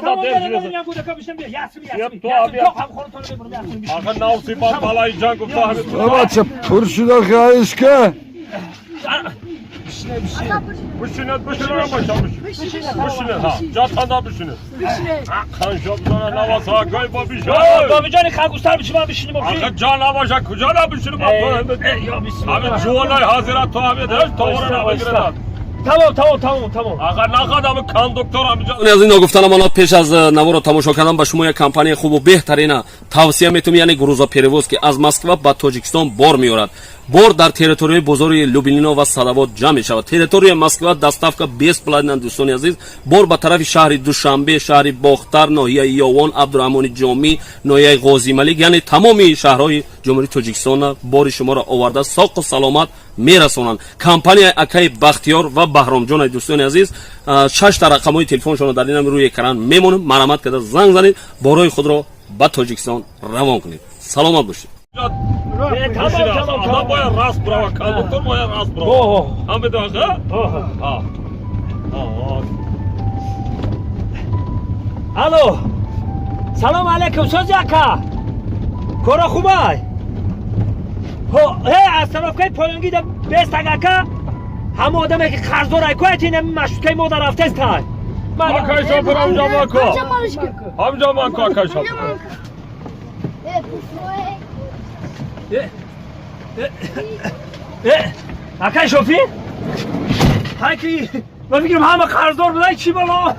Tamam dersin. ben burada kapıştım bir. Yasmin. Yap, tu abi, yap. Yok abi kontrolü bunu yapsın. Akın navsiban balayı can gupta abi. Babacım pırşıda kayışka. Büşüne başlamış. Büşüne ha. Catanda büşüne. Kan şoplara navasa kayba bir şey. Babicanı kalkustar biçim abi şimdi bakayım. Akın can avaşa kucana büşüne bak. Abi çuvalay hazirat tu abi der. Toğrana bagirada. Tamam. Akın ne kadar kan doktor amca. از این گفتن امانات پیش از نوار رو تماشا کردن به شما یک کمپانی خوب و بهترین توصیه میتونم یعنی گروزا پریوز که از مسکو به تاجیکستان بار میارد بار در تریتوری بزرگ لوبلینا و صلوات جمع می شود تریتوری مسکو دستافکا 20 پلاتین دوستان عزیز بار به طرف شهر دوشنبه شهر باختر ناحیه یاوان عبدالرحمن جامی ناحیه غازی ملک یعنی تمامی شهرهای جمهوری تاجیکستان بار شما را آورده ساق و سلامت میرسونند کمپانی اکای بختیار و بهرام جان دوستان عزیز 6 تا رقم‌های تلفنشون در این روی اکران میمونه مرامت کرده زنگ زنید بارای خود را به تاجیکستان روان کنید سلامت باشید Adam boya rast brava kan doktor boya rast brava. Hamid ağa. Ha. الو سلام علیکم سوزی اکا کارا خوبه از طرف که پایانگی ده بیست اکا همه آدمه که قرضدار ایکویت اینه مشروطه ما در رفته است که Akay şoför amca manko. Amca manko akay şoför. اکا شوفی های که من فکرم همه قرضدار بودن چی بالا